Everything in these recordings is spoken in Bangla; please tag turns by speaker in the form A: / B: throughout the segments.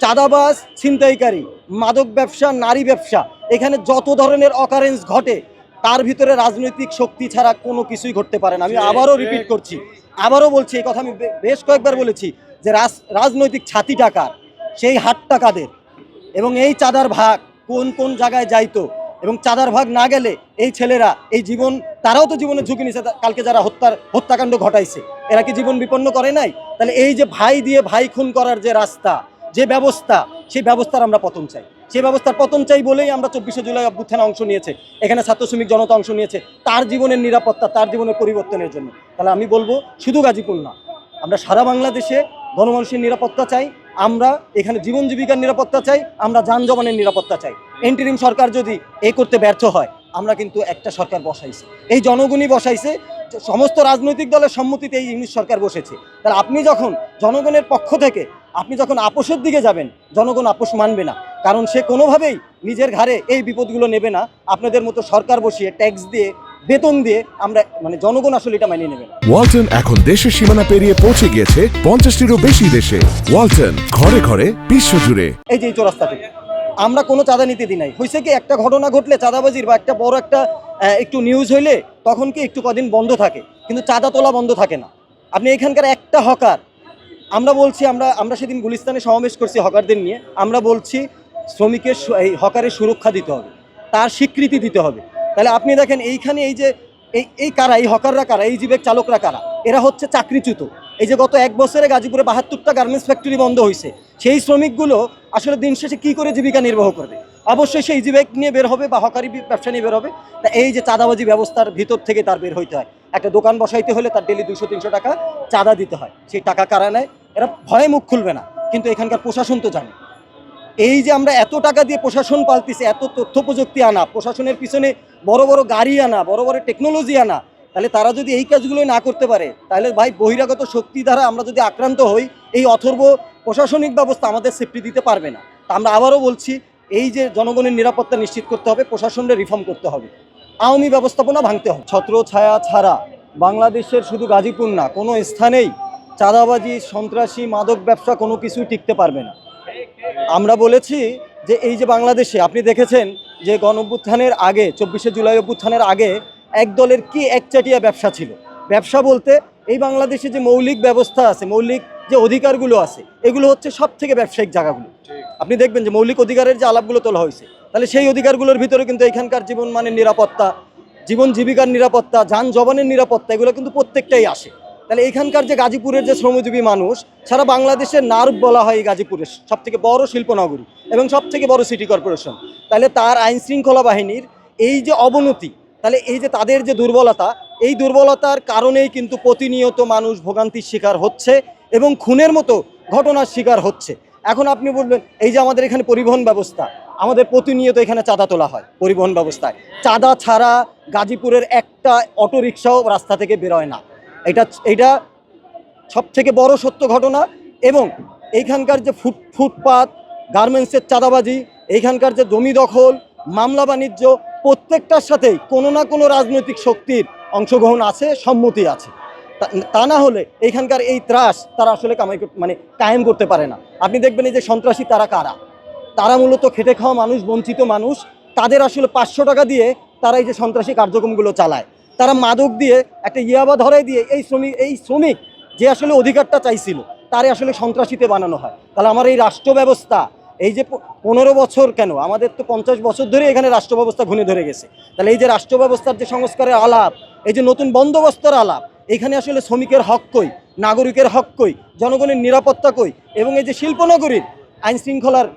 A: চাঁদাবাজ, ছিনতাইকারী, মাদক ব্যবসা, নারী ব্যবসা, এখানে যত ধরনের অকারেন্স ঘটে তার ভিতরে রাজনৈতিক শক্তি ছাড়া কোনো কিছুই ঘটতে পারে না। আমি আবারও রিপিট করছি, আবারও বলছি, এই কথা আমি বেশ কয়েকবার বলেছি যে রাজনৈতিক ছাতি টাকার সেই হাতটা কাদের, এবং এই চাঁদার ভাগ কোন কোন জায়গায় যাইতো, এবং চাঁদার ভাগ না গেলে এই ছেলেরা এই জীবন, তারাও তো জীবনের ঝুঁকি নিছে। কালকে যারা হত্যাকাণ্ড ঘটাইছে এরা কি জীবন বিপন্ন করে নাই? তাহলে এই যে ভাই দিয়ে ভাই খুন করার যে রাস্তা, যে ব্যবস্থা, সেই ব্যবস্থার আমরা পতন চাই। সেই ব্যবস্থার পতন চাই বলেই আমরা 24শে জুলাই অভ্যুত্থানে অংশ নিয়েছে, এখানে ছাত্র শ্রমিক জনতা অংশ নিয়েছে তার জীবনের নিরাপত্তা, তার জীবনের পরিবর্তনের জন্য। তাহলে আমি বলবো শুধু গাজীপুর না, আমরা সারা বাংলাদেশে গণমানুষের নিরাপত্তা চাই, আমরা এখানে জীবন জীবিকার নিরাপত্তা চাই, আমরা যানজমানের নিরাপত্তা চাই। ইন্টারিম সরকার যদি এই করতে ব্যর্থ হয়, আমরা কিন্তু একটা সরকার বসাইছি, এই জনগণই বসাইছে, সমস্ত রাজনৈতিক দলের সম্মতিতে এই ইউনিট সরকার বসেছে। তাহলে আপনি যখন জনগণের পক্ষ থেকে আপনি যখন আপোষের দিকে যাবেন, জনগণ আপোষ মানবে না, কারণ সে কোনোভাবেই নিজের ঘাড়ে এই বিপদগুলো নেবে না। আপনাদের মতো সরকার বসিয়ে ট্যাক্স দিয়ে, বেতন দিয়ে আমরা জনগণ আসলে এটা মানিয়ে নেবে না।
B: ওয়ালটন এখন দেশের সীমানা পেরিয়ে পৌঁছে গিয়েছে 50টিরও বেশি দেশে। ওয়ালটন, ঘরে ঘরে, বিশ্বজুড়ে।
A: এই যে চৌরাস্তাতে আমরা কোনো চাঁদা নিতে দিই নাই। হয়েছে কি, একটা ঘটনা ঘটলে চাঁদাবাজির বা একটা বড় একটা একটু নিউজ হইলে তখন কি একটু কদিন বন্ধ থাকে, কিন্তু চাঁদা তোলা বন্ধ থাকে না। আপনি এখানকার একটা হকার, আমরা বলছি, আমরা সেদিন গুলিস্তানে সমাবেশ করছি হকারদের নিয়ে, আমরা বলছি শ্রমিকের এই হকারের সুরক্ষা দিতে হবে, তার স্বীকৃতি দিতে হবে। তাহলে আপনি দেখেন এইখানে এই যে এই কারা, এই হকাররা কারা, এই জীবেক চালকরা কারা, এরা হচ্ছে চাকরিচ্যুত। এই যে গত 1 বছরে গাজীপুরে 72টা গার্মেন্টস ফ্যাক্টরি বন্ধ হয়েছে, সেই শ্রমিকগুলো আসলে দিন শেষে কী করে জীবিকা নির্বাহ করবে? অবশ্যই সেই জীবেক নিয়ে বের হবে বা হকারি ব্যবসা নিয়ে বের হবে। তা এই যে চাঁদাবাজি ব্যবস্থার ভিতর থেকে তার বের হইতে হয়। একটা দোকান বসাইতে হলে তার ডেলি 200-300 টাকা চাঁদা দিতে হয়। সেই টাকা কারা নেয়? এরা ভয়ে মুখ খুলবে না, কিন্তু এখানকার প্রশাসন তো জানে। এই যে আমরা এত টাকা দিয়ে প্রশাসন পালতেছি, এত তথ্য প্রযুক্তি আনা, প্রশাসনের পিছনে বড় বড় গাড়ি আনা, বড় বড় টেকনোলজি আনা, তাহলে তারা যদি এই কাজগুলো না করতে পারে, তাহলে ভাই বহিরাগত শক্তি দ্বারা আমরা যদি আক্রান্ত হই, এই অথর্ব প্রশাসনিক ব্যবস্থা আমাদের সেফটি দিতে পারবে না। তা আমরা আবারও বলছি, এই যে জনগণের নিরাপত্তা নিশ্চিত করতে হবে, প্রশাসনের রিফর্ম করতে হবে, আওয়ামী ব্যবস্থাপনা ভাঙতে হবে। ছত্র ছায়া ছাড়া বাংলাদেশের শুধু গাজীপুর না, কোনো স্থানেই চাঁদাবাজি, সন্ত্রাসী, মাদক ব্যবসা কোনো কিছুই টিকতে পারবে না। আমরা বলেছি যে এই যে বাংলাদেশে আপনি দেখেছেন যে গণঅভ্যুত্থানের আগে, 24শে জুলাই অভ্যুত্থানের আগে এক দলের কি একচাটিয়া ব্যবসা ছিল। ব্যবসা বলতে এই বাংলাদেশে যে মৌলিক ব্যবস্থা আছে, মৌলিক যে অধিকারগুলো আছে, এগুলো হচ্ছে সব থেকে ব্যবসায়িক জায়গাগুলো। আপনি দেখবেন যে মৌলিক অধিকারের যে আলাপগুলো তোলা হয়েছে, তাহলে সেই অধিকারগুলোর ভিতরে কিন্তু এখানকার জীবন মানের নিরাপত্তা, জীবন জীবিকার নিরাপত্তা, যান জবানের নিরাপত্তা, এগুলো কিন্তু প্রত্যেকটাই আসে। তাহলে এখানকার যে গাজীপুরের যে শ্রমজীবী মানুষ, সারা বাংলাদেশের নার্ভ বলা হয় এই গাজীপুরের সবথেকে বড় শিল্পনগরী এবং সবথেকে বড় সিটি কর্পোরেশন। তাহলে তার আইন শৃঙ্খলা বাহিনীর এই যে অবনতি, তাহলে এই যে তাদের যে দুর্বলতা, এই দুর্বলতার কারণেই কিন্তু প্রতিনিয়ত মানুষ ভোগান্তির শিকার হচ্ছে এবং খুনের মতো ঘটনার শিকার হচ্ছে। এখন আপনি বলবেন, এই যে আমাদের এখানে পরিবহন ব্যবস্থা, আমাদের প্রতিনিয়ত এখানে চাঁদা তোলা হয় পরিবহন ব্যবস্থায়। চাঁদা ছাড়া গাজীপুরের একটা অটোরিকশাও রাস্তা থেকে বেরোয় না। এটা সবথেকে বড় সত্য ঘটনা। এবং এইখানকার যে ফুটপাত, গার্মেন্টসের চাঁদাবাজি, এইখানকার যে জমি দখল, মামলা বাণিজ্য, প্রত্যেকটার সাথেই কোনো না কোনো রাজনৈতিক শক্তির অংশগ্রহণ আছে, সম্মতি আছে। তা না হলে এইখানকার এই ত্রাস তারা আসলে কায়েম করতে পারে না। আপনি দেখবেন এই যে সন্ত্রাসী তারা কারা, তারা মূলত খেটে খাওয়া মানুষ, বঞ্চিত মানুষ, তাদের আসলে 500 টাকা দিয়ে তারা এই যে সন্ত্রাসী কার্যক্রমগুলো চালায়। তারা মাদক দিয়ে একটা ইয়াবা ধরাই দিয়ে এই শ্রমিক যে আসলে অধিকারটা চাইছিল, তারে আসলে সন্ত্রাসীতে বানানো হয়। তাহলে আমার এই রাষ্ট্র ব্যবস্থা, এই যে 15 বছর কেন, আমাদের তো 50 বছর ধরে এখানে রাষ্ট্র ব্যবস্থা ঘুরে ধরে গেছে। তাহলে এই যে রাষ্ট্র ব্যবস্থার যে সংস্কারের আলাপ, এই যে নতুন বন্দোবস্তর আলাপ, এখানে আসলে শ্রমিকের হক কই, নাগরিকের হক কই, জনগণের নিরাপত্তা কই, এবং এই যে শিল্পনগরীর আইন শৃঙ্খলার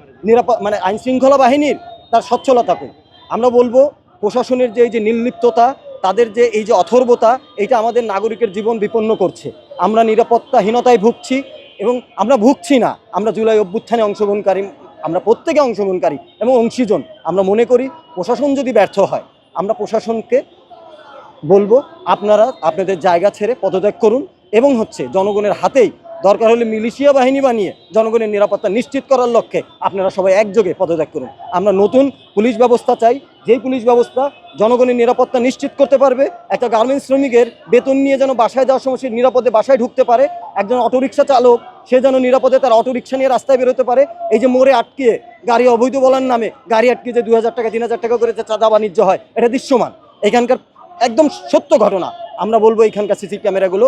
A: আইন শৃঙ্খলা বাহিনীর তার সচ্ছলতা কই। আমরা বলবো প্রশাসনের যে এই যে নির্লিপ্ততা, তাদের যে এই যে অথর্বতা, এইটা আমাদের নাগরিকের জীবন বিপন্ন করছে। আমরা নিরাপত্তাহীনতায় ভুগছি, এবং আমরা ভুগছি না, আমরা জুলাই অভ্যুত্থানে অংশগ্রহণকারী, আমরা প্রত্যেকে অংশগ্রহণকারী এবং অংশীজন। আমরা মনে করি প্রশাসন যদি ব্যর্থ হয়, আমরা প্রশাসনকে বলবো আপনারা আপনাদের জায়গা ছেড়ে পদত্যাগ করুন, এবং জনগণের হাতেই দরকার হলে মিলিশিয়া বাহিনী বানিয়ে জনগণের নিরাপত্তা নিশ্চিত করার লক্ষ্যে আপনারা সবাই একযোগে পদত্যাগ করুন। আমরা নতুন পুলিশ ব্যবস্থা চাই, যেই পুলিশ ব্যবস্থা জনগণের নিরাপত্তা নিশ্চিত করতে পারবে। একটা গার্মেন্টস শ্রমিকের বেতন নিয়ে যেন বাসায় যাওয়ার সময় সে নিরাপদে বাসায় ঢুকতে পারে, একজন অটোরিকশা চালক সে যেন নিরাপদে তার অটোরিকশা নিয়ে রাস্তায় বেরোতে পারে। এই যে মোড়ে আটকে গাড়ি অবৈধ বলার নামে গাড়ি আটকে যে 2000 টাকা 3000 টাকা করে যে চাঁদা বাণিজ্য হয়, এটা দৃশ্যমান এখানকার একদম সত্য ঘটনা। আমরা বলবো এখানকার সিসি ক্যামেরাগুলো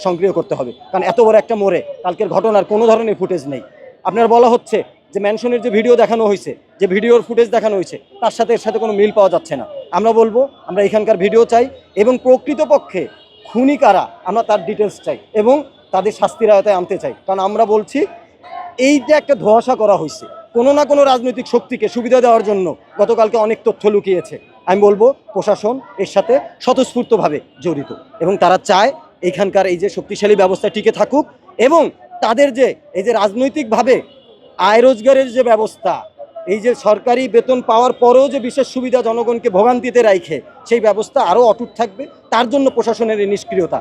A: সক্রিয় করতে হবে, কারণ এত বড় একটা মোড়ে কালকের ঘটনার কোনো ধরনের ফুটেজ নেই। আপনার বলা হচ্ছে যে ম্যানশনের যে ভিডিও দেখানো হয়েছে, যে ভিডিওর ফুটেজ দেখানো হয়েছে, তার সাথে এর সাথে কোনো মিল পাওয়া যাচ্ছে না। আমরা বলবো আমরা এখানকার ভিডিও চাই এবং প্রকৃতপক্ষে খুনি কারা আমরা তার ডিটেলস চাই এবং তাদের শাস্তির আওতায় আনতে চাই। কারণ আমরা বলছি এই যে একটা ধোঁয়াশা করা হয়েছে কোনো না কোনো রাজনৈতিক শক্তিকে সুবিধা দেওয়ার জন্য, গতকালকে অনেক তথ্য লুকিয়েছে। আমি বলবো প্রশাসন এর সাথে স্বতঃস্ফূর্তভাবে জড়িত এবং তারা চায় এইখানকার এই যে শক্তিশালী ব্যবস্থা টিকে থাকুক এবং তাদের যে এই যে রাজনৈতিকভাবে আয় রোজগারের যে ব্যবস্থা, এই যে সরকারি বেতন পাওয়ার পরেও যে বিশেষ সুবিধা জনগণকে ভোগান্তিতে রাখে, সেই ব্যবস্থা আরও অটুট থাকবে। তার জন্য প্রশাসনের এই নিষ্ক্রিয়তা।